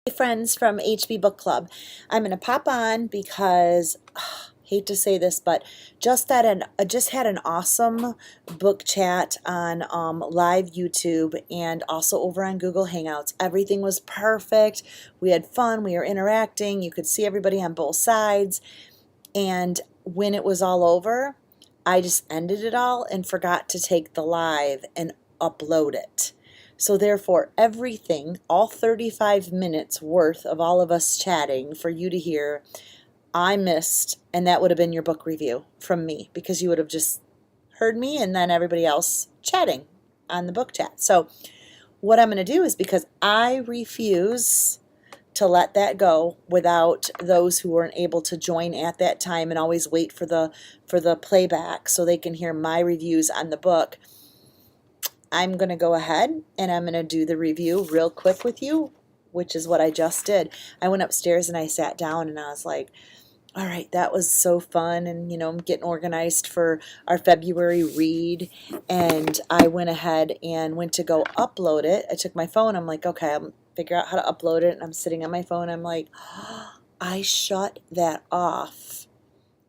Hey friends from HB Book Club. I'm going to pop on because hate to say this, but just had an awesome book chat on live YouTube and also over on Google Hangouts. Everything was perfect. We had fun. We were interacting. You could see everybody on both sides. And when it was all over, I just ended it all and forgot to take the live and upload it. So therefore, everything, all 35 minutes worth of all of us chatting for you to hear, I missed, and that would have been your book review from me because you would have just heard me and then everybody else chatting on the book chat. So what I'm going to do is, because I refuse to let that go without those who weren't able to join at that time and always wait for the playback so they can hear my reviews on the book, I'm going to go ahead and I'm going to do the review real quick with you, which is what I just did. I went upstairs and I sat down and I was like, all right, that was so fun. And, I'm getting organized for our February read. And I went ahead and went to go upload it. I took my phone. I'm like, okay, I'll figure out how to upload it. And I'm sitting on my phone. I'm like, oh, I shut that off.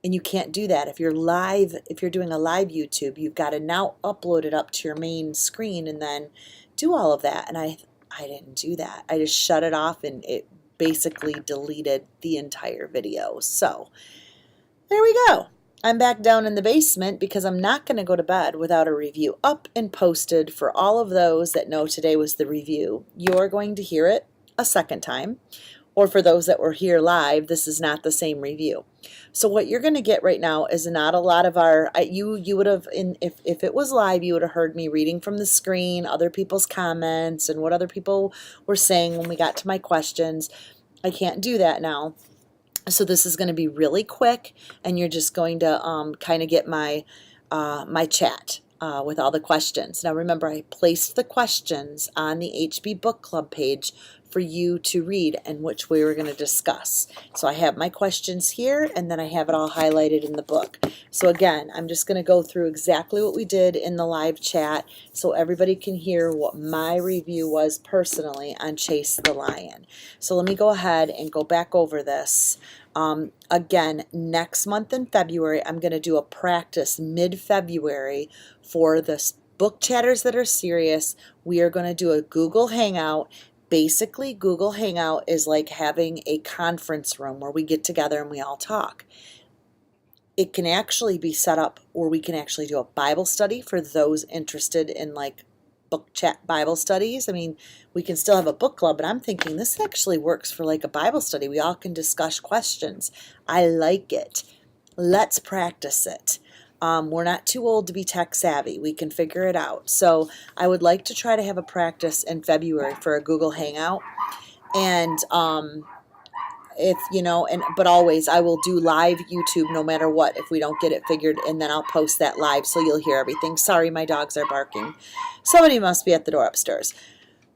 And you can't do that. If you're live, if you're doing a live YouTube, you've got to now upload it up to your main screen and then do all of that. And I didn't do that. I just shut it off and it basically deleted the entire video. So there we go. I'm back down in the basement because I'm not going to go to bed without a review up and posted for all of those that know today was the review. You're going to hear it a second time. Or for those that were here live, this is not the same review. So what you're going to get right now is not a lot of our, you would have, if it was live, you would have heard me reading from the screen, other people's comments, and what other people were saying when we got to my questions. I can't do that now. So this is going to be really quick, and you're just going to kind of get my chat with all the questions. Now remember, I placed the questions on the HB Book Club page for you to read and which we were going to discuss. So I have my questions here, and then I have it all highlighted in the book. So again, I'm just going to go through exactly what we did in the live chat so everybody can hear what my review was personally on Chase the Lion. So let me go ahead and go back over this. Again, next month in February, I'm going to do a practice mid-February for the book chatters that are serious. We are going to do a Google Hangout. Basically, Google Hangout is like having a conference room where we get together and we all talk. It can actually be set up where we can actually do a Bible study for those interested in like book chat Bible studies. I mean, we can still have a book club, but I'm thinking this actually works for like a Bible study. We all can discuss questions. I like it. Let's practice it. We're not too old to be tech savvy. We can figure it out. So I would like to try to have a practice in February for a Google Hangout. And if but always I will do live YouTube no matter what if we don't get it figured, and then I'll post that live so you'll hear everything. Sorry, my dogs are barking. Somebody must be at the door upstairs.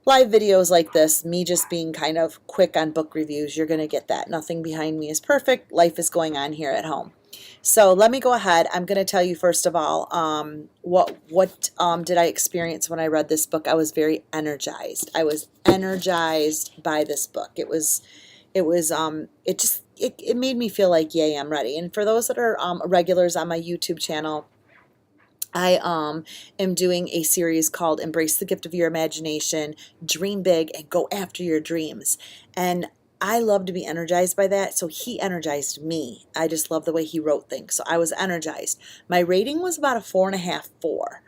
Live videos like this, me just being kind of quick on book reviews, you're going to get that. Nothing behind me is perfect. Life is going on here at home. So let me go ahead. I'm going to tell you first of all, what did I experience when I read this book? I was very energized. I was energized by this book. It made me feel like, yay, I'm ready. And for those that are regulars on my YouTube channel, I am doing a series called Embrace the Gift of Your Imagination, Dream Big, and Go After Your Dreams. And I love to be energized by that, so he energized me. I just love the way he wrote things, so I was energized. My rating was about a 4.5, 4.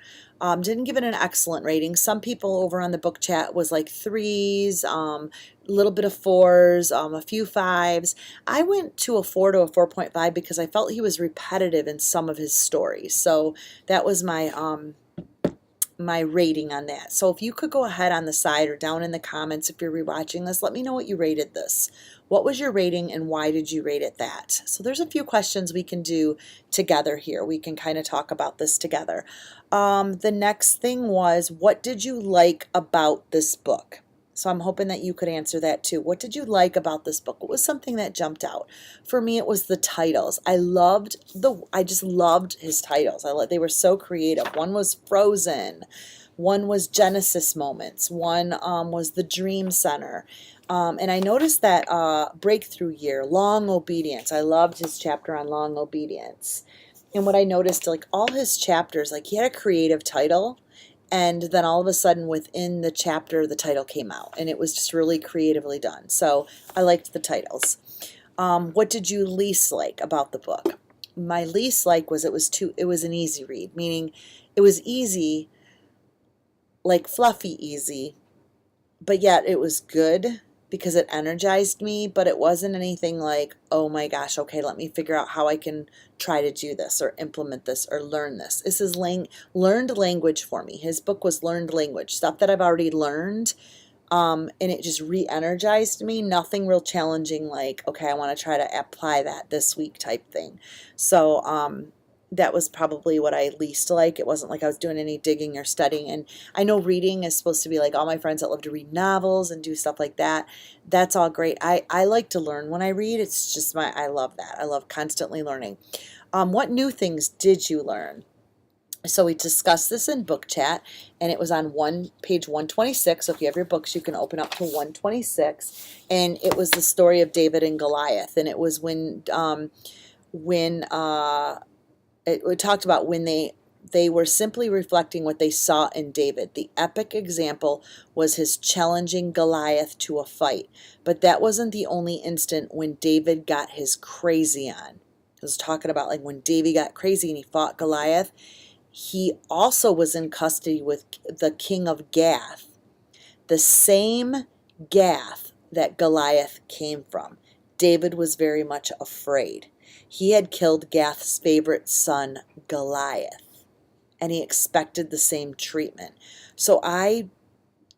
Didn't give it an excellent rating. Some people over on the book chat was like 3s, a little bit of 4s, a few 5s. I went to a 4 to a 4.5 because I felt he was repetitive in some of his stories. So that was my rating on that. So if you could go ahead on the side or down in the comments if you're rewatching this, let me know what you rated this. What was your rating and why did you rate it that? So there's a few questions we can do together here. We can kind of talk about this together. The next thing was, what did you like about this book? So I'm hoping that you could answer that too. What did you like about this book? What was something that jumped out? For me, it was the titles. I just loved his titles. They were so creative. One was Frozen. one was Genesis moments, one was the Dream Center. And I noticed that breakthrough year, long obedience. I loved his chapter on long obedience. And what I noticed, like all his chapters, like he had a creative title, and then all of a sudden within the chapter, the title came out, and it was just really creatively done. So I liked the titles. What did you least like about the book? My least like was it was an easy read, meaning it was easy, like fluffy easy, but yet it was good because it energized me, but it wasn't anything like, oh my gosh, okay, let me figure out how I can try to do this or implement this or learn this. This is learned language for me. His book was learned language, stuff that I've already learned, and it just re-energized me. Nothing real challenging like, okay, I want to try to apply that this week type thing. So that was probably what I least like. It wasn't like I was doing any digging or studying. And I know reading is supposed to be like all my friends that love to read novels and do stuff like that. That's all great. I like to learn when I read. It's just I love that. I love constantly learning. What new things did you learn? So we discussed this in book chat, and it was on page 126. So if you have your books, you can open up to 126. And it was the story of David and Goliath. And it was when it talked about when they were simply reflecting what they saw in David. The epic example was his challenging Goliath to a fight. But that wasn't the only instant when David got his crazy on. It was talking about like when David got crazy and he fought Goliath. He also was in custody with the king of Gath, the same Gath that Goliath came from. David was very much afraid. He had killed Gath's favorite son, Goliath, and he expected the same treatment. So I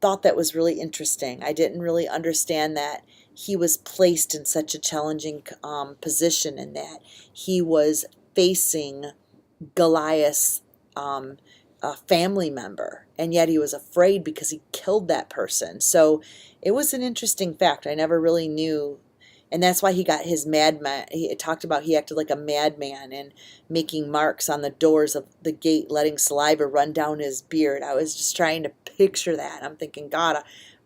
thought that was really interesting. I didn't really understand that he was placed in such a challenging position, in that he was facing Goliath's a family member, and yet he was afraid because he killed that person. So it was an interesting fact. I never really knew. And that's why he got his madman. He talked about he acted like a madman and making marks on the doors of the gate, letting saliva run down his beard. I was just trying to picture that. I'm thinking, God,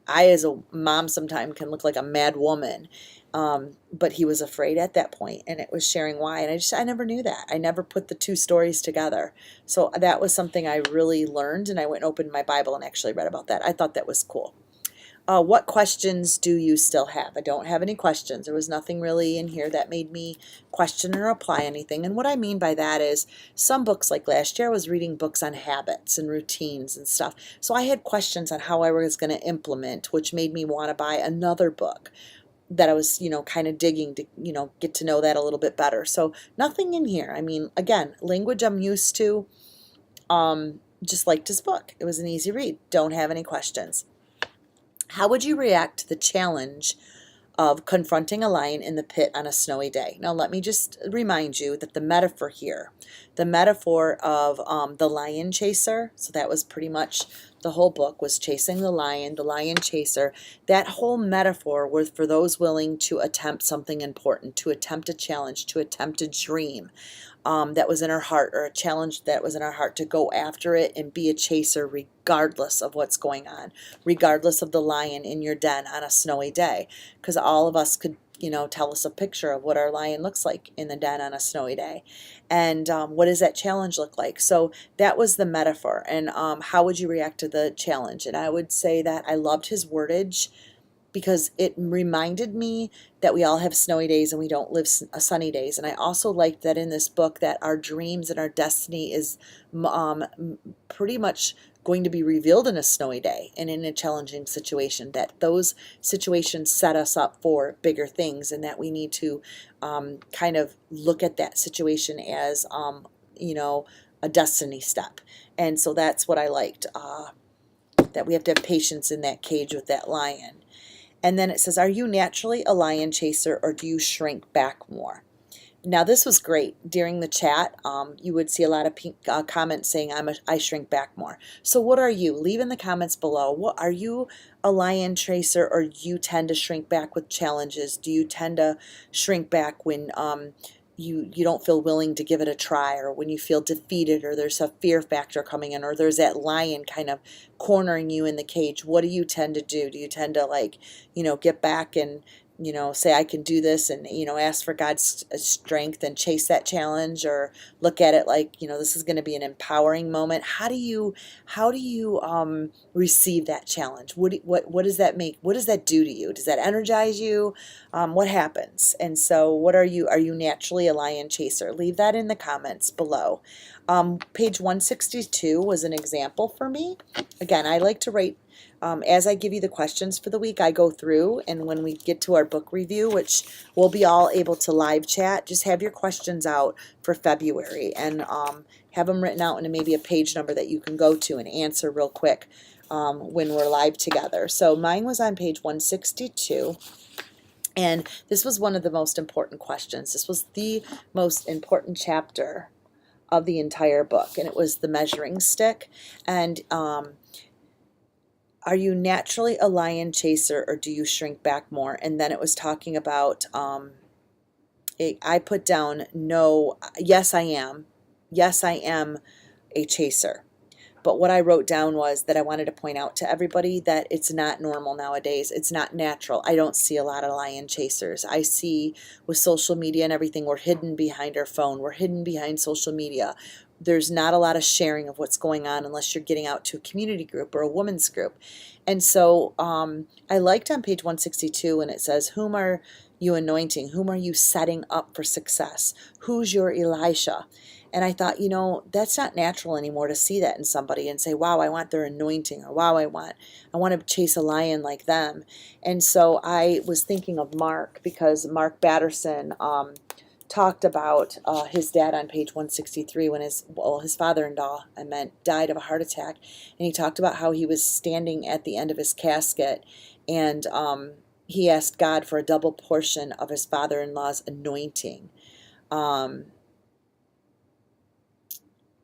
I as a mom sometimes can look like a mad woman. But he was afraid at that point, and it was sharing why. And I never knew that. I never put the two stories together. So that was something I really learned, and I went and opened my Bible and actually read about that. I thought that was cool. What questions do you still have? I don't have any questions. There was nothing really in here that made me question or apply anything. And what I mean by that is some books, like last year, I was reading books on habits and routines and stuff. So I had questions on how I was going to implement, which made me want to buy another book that I was, kind of digging to, get to know that a little bit better. So nothing in here. I mean, again, language I'm used to. Just liked his book. It was an easy read. Don't have any questions. How would you react to the challenge of confronting a lion in the pit on a snowy day? Now, let me just remind you that the metaphor of the lion chaser, so that was pretty much the whole book, was chasing the lion chaser. That whole metaphor was for those willing to attempt something important, to attempt a challenge, to attempt a dream. That was in our heart, or a challenge that was in our heart, to go after it and be a chaser regardless of what's going on, regardless of the lion in your den on a snowy day. Because all of us could, tell us a picture of what our lion looks like in the den on a snowy day. And what does that challenge look like? So that was the metaphor. And how would you react to the challenge? And I would say that I loved his wordage, because it reminded me that we all have snowy days and we don't live sunny days. And I also liked that in this book that our dreams and our destiny is pretty much going to be revealed in a snowy day and in a challenging situation, that those situations set us up for bigger things, and that we need to kind of look at that situation as, a destiny step. And so that's what I liked, that we have to have patience in that cage with that lion. And then it says, are you naturally a lion chaser, or do you shrink back more? Now, this was great. During the chat, you would see a lot of comments saying, I shrink back more. So what are you? Leave in the comments below. What are you, a lion chaser, or do you tend to shrink back with challenges? Do you tend to shrink back when you don't feel willing to give it a try, or when you feel defeated, or there's a fear factor coming in, or there's that lion kind of cornering you in the cage, what do you tend to do? Do you tend to, like, get back and, say I can do this, and, ask for God's strength and chase that challenge, or look at it like, this is going to be an empowering moment? How do you receive that challenge? What does that make? What does that do to you? Does that energize you? What happens? And so, what are you naturally a lion chaser? Leave that in the comments below. Page 162 was an example for me. Again, I like to write, as I give you the questions for the week, I go through, and when we get to our book review, which we'll be all able to live chat, just have your questions out for February, and have them written out in maybe a page number that you can go to and answer real quick when we're live together. So mine was on page 162. And this was one of the most important questions. This was the most important chapter of the entire book, and it was the measuring stick. And are you naturally a lion chaser, or do you shrink back more? And then it was talking about, I put down, no, yes, I am. Yes, I am a chaser. But what I wrote down was that I wanted to point out to everybody that it's not normal nowadays. It's not natural. I don't see a lot of lion chasers. I see, with social media and everything, we're hidden behind our phone. We're hidden behind social media. There's not a lot of sharing of what's going on unless you're getting out to a community group or a women's group. And so I liked on page 162 when it says, whom are you anointing? Whom are you setting up for success? Who's your Elisha? And I thought, that's not natural anymore to see that in somebody and say, wow, I want their anointing, or wow, I want to chase a lion like them. And so I was thinking of Mark, because Mark Batterson talked about his dad on page 163 when his father-in-law, died of a heart attack. And he talked about how he was standing at the end of his casket, and he asked God for a double portion of his father-in-law's anointing.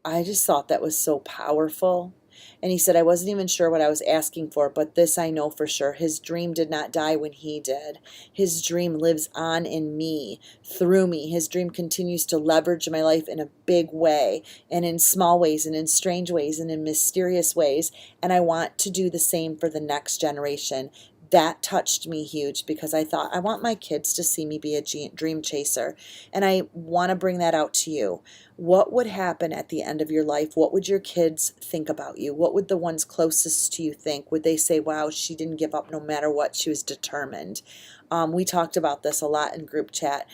I just thought that was so powerful. And he said, I wasn't even sure what I was asking for, but this I know for sure. His dream did not die when he did. His dream lives on in me, through me. His dream continues to leverage my life in a big way, and in small ways, and in strange ways, and in mysterious ways. And I want to do the same for the next generation. That touched me huge, because I thought, I want my kids to see me be a dream chaser. And I want to bring that out to you. What would happen at the end of your life? What would your kids think about you? What would the ones closest to you think? Would they say, wow, she didn't give up no matter what, she was determined? We talked about this a lot in group chat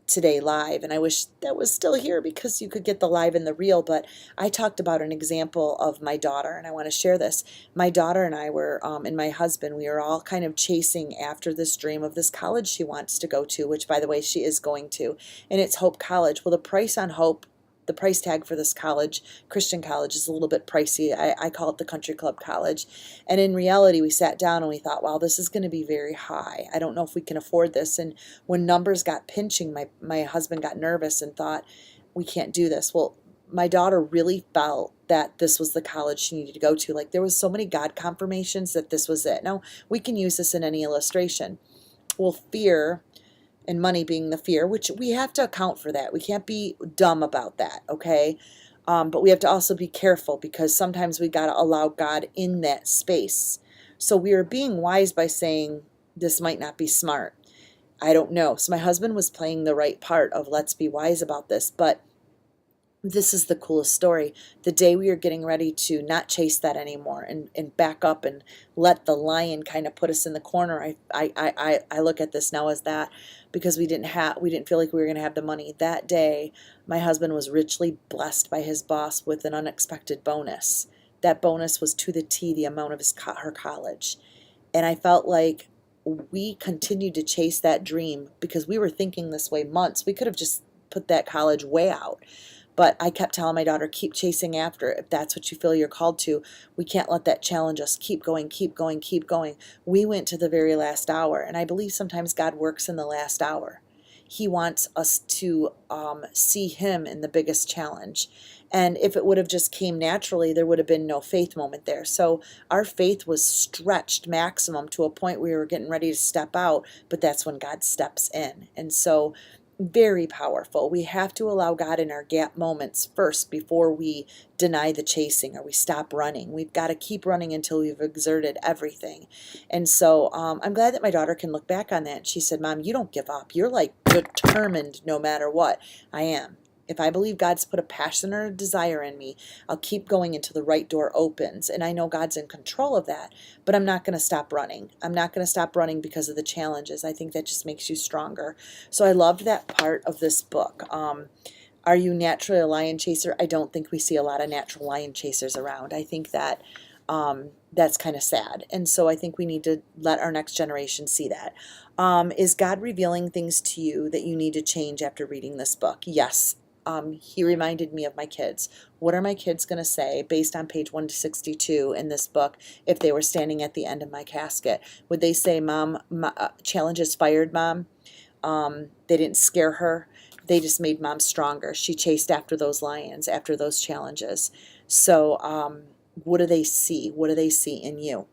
today live, and I wish that was still here, because you could get the live and the real. But I talked about an example of my daughter, and I want to share this. My daughter and I were, and my husband, we are all kind of chasing after this dream of this college she wants to go to, which, by the way, she is going to, and it's Hope College. Well, the price on Hope, the price tag for this college, Christian college, is a little bit pricey. I call it the country club college. And in reality, we sat down and we thought, wow, this is going to be very high. I don't know if we can afford this. And when numbers got pinching, my husband got nervous and thought, we can't do this. Well, my daughter really felt that this was the college she needed to go to. Like, there was so many God confirmations that this was it. Now, we can use this in any illustration. Well, fear, and money being the fear, which we have to account for that. We can't be dumb about that, okay? But we have to also be careful, because sometimes we got to allow God in that space. So we are being wise by saying, this might not be smart. I don't know. So my husband was playing the right part of, let's be wise about this. But this is the coolest story. The day we were getting ready to not chase that anymore, and back up and let the lion kind of put us in the corner, I look at this now as that, because we didn't feel like we were going to have the money. That day, my husband was richly blessed by his boss with an unexpected bonus. That bonus was to the T the amount of her college. And I felt like we continued to chase that dream, because we were thinking this way months. We could have just put that college way out. But I kept telling my daughter, keep chasing after it. If that's what you feel you're called to, we can't let that challenge us. Keep going, keep going, keep going. We went to the very last hour, and I believe sometimes God works in the last hour. He wants us to see him in the biggest challenge. And if it would have just came naturally, there would have been no faith moment there. So our faith was stretched maximum to a point where we were getting ready to step out, but that's when God steps in. And so Very powerful. We have to allow God in our gap moments first before we deny the chasing or we stop running. We've got to keep running until we've exerted everything. And so I'm glad that my daughter can look back on that. And she said, Mom, you don't give up. You're like determined no matter what. I am. If I believe God's put a passion or a desire in me, I'll keep going until the right door opens. And I know God's in control of that, but I'm not going to stop running. I'm not going to stop running because of the challenges. I think that just makes you stronger. So I loved that part of this book. Are you naturally a lion chaser? I don't think we see a lot of natural lion chasers around. I think that that's kind of sad. And so I think we need to let our next generation see that. Is God revealing things to you that you need to change after reading this book? Yes. He reminded me of my kids. What are my kids going to say based on page 162 in this book if they were standing at the end of my casket? Would they say, Mom, challenge is fired, Mom? They didn't scare her. They just made Mom stronger. She chased after those lions, after those challenges. So what do they see? What do they see in you?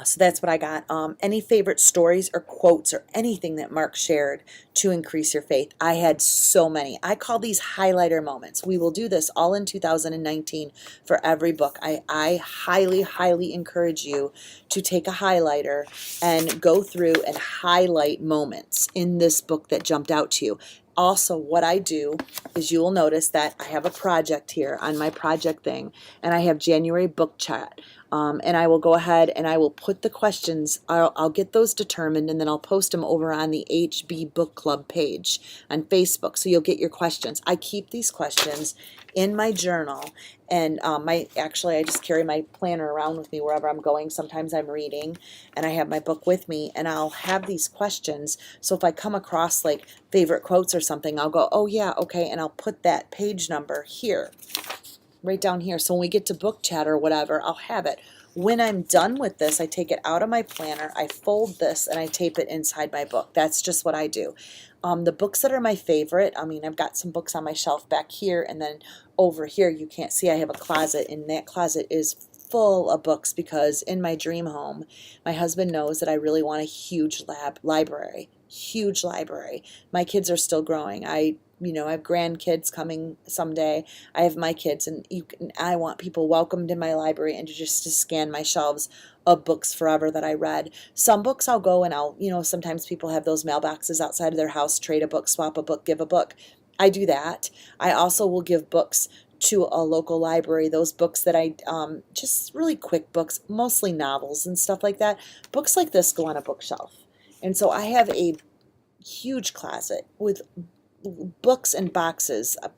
So that's what I got. Any favorite stories or quotes or anything that Mark shared to increase your faith? I had so many. I call these highlighter moments. We will do this all in 2019 for every book. I highly, highly encourage you to take a highlighter and go through and highlight moments in this book that jumped out to you. Also, what I do is you will notice that I have a project here on my project thing, and I have January book chat. And I will go ahead and I will put the questions, I'll get those determined, and then I'll post them over on the HB Book Club page on Facebook. So you'll get your questions. I keep these questions in my journal, and I just carry my planner around with me wherever I'm going. Sometimes I'm reading and I have my book with me, and I'll have these questions. So if I come across like favorite quotes or something, I'll go, oh yeah, okay, and I'll put that page number here, right down here. So when we get to book chat or whatever, I'll have it. When I'm done with this, I take it out of my planner, I fold this, and I tape it inside my book. That's just what I do. The books that are my favorite, I've got some books on my shelf back here, and then over here, you can't see, I have a closet, and that closet is full of books because in my dream home, my husband knows that I really want a huge library. Huge library. My kids are still growing. I have grandkids coming someday. I have my kids, and I want people welcomed in my library and to scan my shelves of books forever that I read. Some books I'll go and sometimes people have those mailboxes outside of their house, trade a book, swap a book, give a book. I do that. I also will give books to a local library, those books that I, just really quick books, mostly novels and stuff like that. Books like this go on a bookshelf. And so I have a huge closet with books and boxes of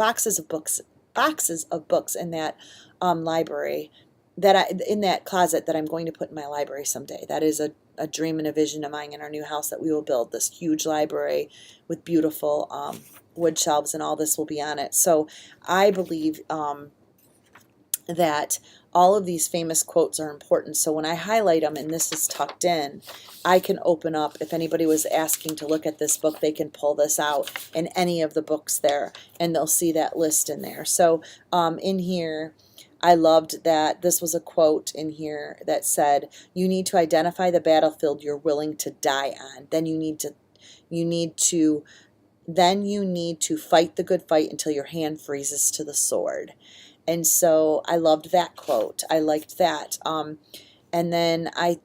books in that library, in that closet that I'm going to put in my library someday. That is a dream and a vision of mine in our new house, that we will build this huge library with beautiful wood shelves, and all this will be on it. So I believe that all of these famous quotes are important. So when I highlight them and this is tucked in, I can open up. If anybody was asking to look at this book, they can pull this out in any of the books there, and they'll see that list in there. So in here, I loved that this was a quote in here that said, you need to identify the battlefield you're willing to die on. Then you need to fight the good fight until your hand freezes to the sword. And so I loved that quote. I liked that. And then I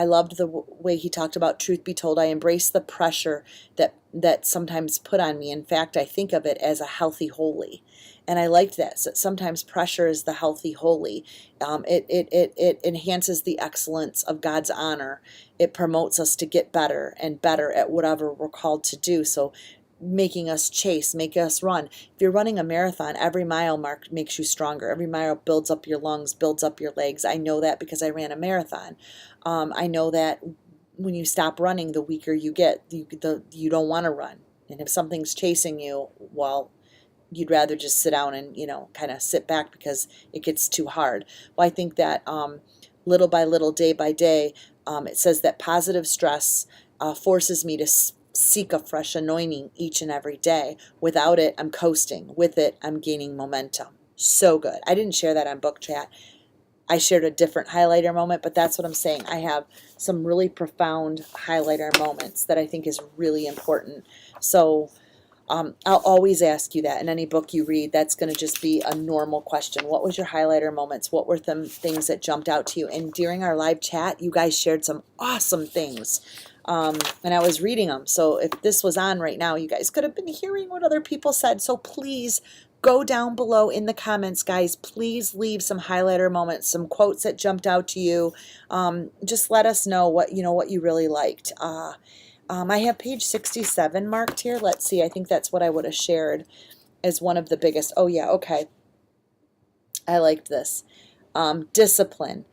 loved the way he talked about, truth be told, I embrace the pressure that sometimes put on me. In fact, I think of it as a healthy holy. And I liked that. So sometimes pressure is the healthy holy. It enhances the excellence of God's honor. It promotes us to get better and better at whatever we're called to do. So making us chase, make us run. If you're running a marathon, every mile mark makes you stronger. Every mile builds up your lungs, builds up your legs. I know that because I ran a marathon. I know that when you stop running, the weaker you get. You don't want to run. And if something's chasing you, well, you'd rather just sit down and, kind of sit back because it gets too hard. Well, I think that little by little, day by day, it says that positive stress forces me to seek a fresh anointing each and every day. Without it, I'm coasting. With it, I'm gaining momentum. So good. I didn't share that on book chat. I shared a different highlighter moment, but that's what I'm saying. I have some really profound highlighter moments that I think is really important. So I'll always ask you that in any book you read. That's going to just be a normal question. What was your highlighter moments? What were some things that jumped out to you? And during our live chat, you guys shared some awesome things. And I was reading them. So if this was on right now, you guys could have been hearing what other people said. So please go down below in the comments, guys. Please leave some highlighter moments, some quotes that jumped out to you. Just let us know what you really liked. I have page 67 marked here. Let's see. I think that's what I would have shared as one of the biggest. Oh yeah, okay. I liked this. Discipline.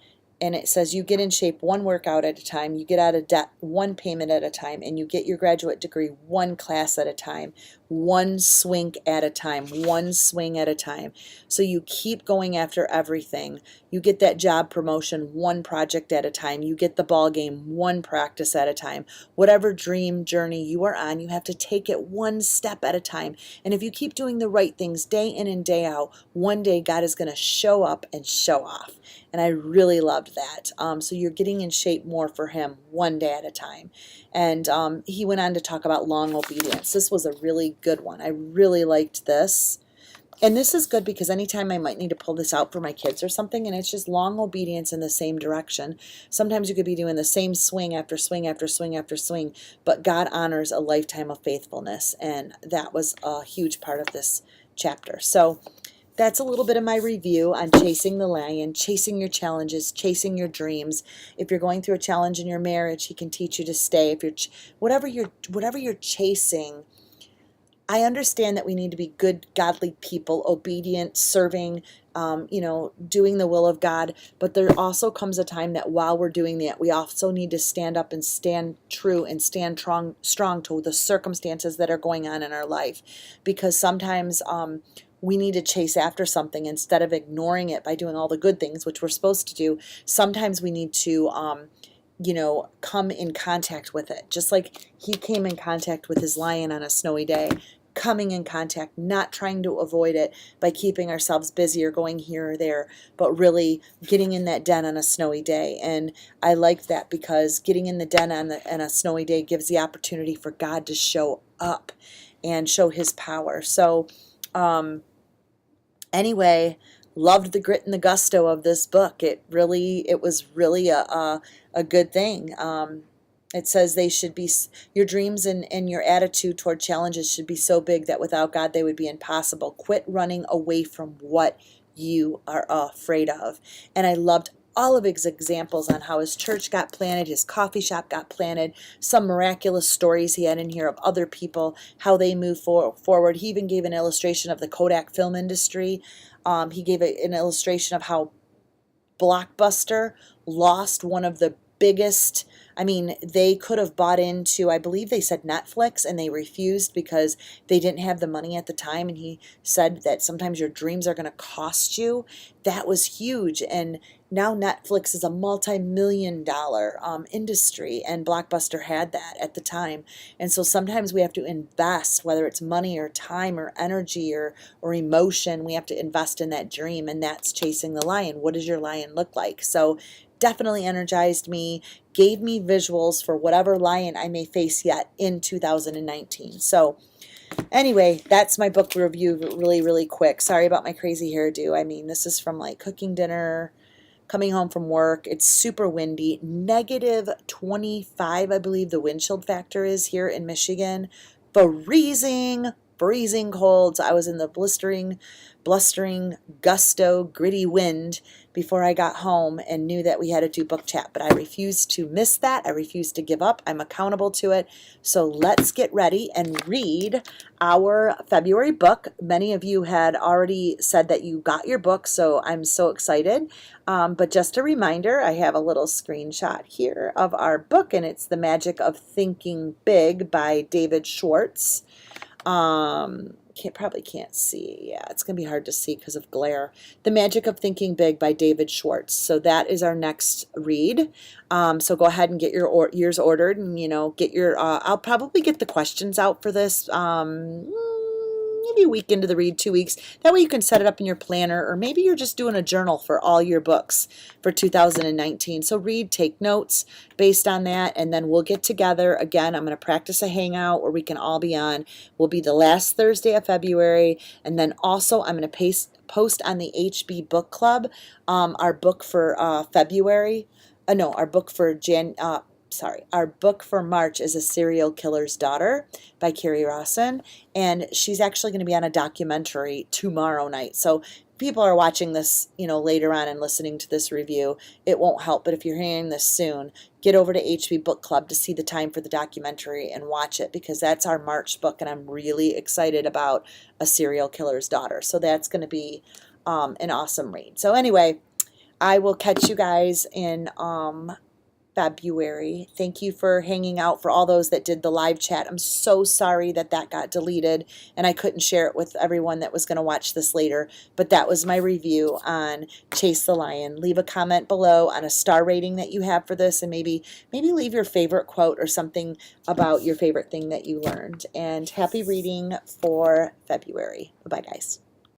And it says you get in shape one workout at a time, you get out of debt one payment at a time, and you get your graduate degree one class at a time, one swing at a time, one swing at a time. So you keep going after everything. You get that job promotion one project at a time. You get the ball game one practice at a time. Whatever dream journey you are on, you have to take it one step at a time. And if you keep doing the right things day in and day out, one day God is going to show up and show off. And I really loved that. So you're getting in shape more for him one day at a time. And he went on to talk about long obedience. This was a really good one. I really liked this. And this is good because anytime I might need to pull this out for my kids or something, and it's just long obedience in the same direction. Sometimes you could be doing the same swing after swing after swing after swing, but God honors a lifetime of faithfulness. And that was a huge part of this chapter. So that's a little bit of my review on chasing the lion, chasing your challenges, chasing your dreams. If you're going through a challenge in your marriage, he can teach you to stay. If you're whatever you're chasing, I understand that we need to be good, godly people, obedient, serving, doing the will of God. But there also comes a time that while we're doing that, we also need to stand up and stand true and stand strong to the circumstances that are going on in our life. Because sometimes we need to chase after something instead of ignoring it by doing all the good things, which we're supposed to do. Sometimes we need to come in contact with it. Just like he came in contact with his lion on a snowy day, coming in contact, not trying to avoid it by keeping ourselves busy or going here or there, but really getting in that den on a snowy day. And I liked that because getting in the den on a snowy day gives the opportunity for God to show up and show his power. So, anyway, loved the grit and the gusto of this book. It was really a good thing. It says your dreams and your attitude toward challenges should be so big that without God they would be impossible. Quit running away from what you are afraid of. And I loved all of his examples on how his church got planted, his coffee shop got planted, some miraculous stories he had in here of other people, how they moved forward. He even gave an illustration of the Kodak film industry. He gave an illustration of how Blockbuster lost one of the biggest. They could have bought into, I believe they said Netflix, and they refused because they didn't have the money at the time. And he said that sometimes your dreams are going to cost you. That was huge. And now Netflix is a multi-million-dollar industry, and Blockbuster had that at the time. And so sometimes we have to invest, whether it's money or time or energy or emotion, we have to invest in that dream, and that's chasing the lion. What does your lion look like? So definitely energized me, gave me visuals for whatever lion I may face yet in 2019. So anyway, that's my book review really, really quick. Sorry about my crazy hairdo. This is from like cooking dinner, coming home from work. It's super windy, -25, I believe the wind chill factor is here in Michigan. Freezing cold. So I was in the blustering, gusto, gritty wind before I got home and knew that we had to do book chat. But I refused to miss that. I refused to give up. I'm accountable to it. So let's get ready and read our February book. Many of you had already said that you got your book, so I'm so excited. But just a reminder, I have a little screenshot here of our book, and it's The Magic of Thinking Big by David Schwartz. Probably can't see. Yeah, it's going to be hard to see because of glare. The Magic of Thinking Big by David Schwartz. So that is our next read. So go ahead and get yours ordered, and get your, I'll probably get the questions out for this, maybe a week into the read, 2 weeks. That way you can set it up in your planner, or maybe you're just doing a journal for all your books for 2019. So read, take notes based on that, and then we'll get together again. I'm going to practice a hangout where we can all be on. Will be the last Thursday of February, and then also I'm going to post on the HB Book Club our book for February. No, our book for our book for March is A Serial Killer's Daughter by Carrie Rawson, and she's actually going to be on a documentary tomorrow night. So if people are watching this, later on and listening to this review, it won't help. But if you're hearing this soon, get over to HB Book Club to see the time for the documentary and watch it, because that's our March book, and I'm really excited about A Serial Killer's Daughter. So that's going to be an awesome read. So anyway, I will catch you guys in February. Thank you for hanging out, for all those that did the live chat. I'm so sorry that got deleted and I couldn't share it with everyone that was going to watch this later, but that was my review on Chase the Lion. Leave a comment below on a star rating that you have for this, and maybe leave your favorite quote or something about your favorite thing that you learned. And happy reading for February. Bye guys.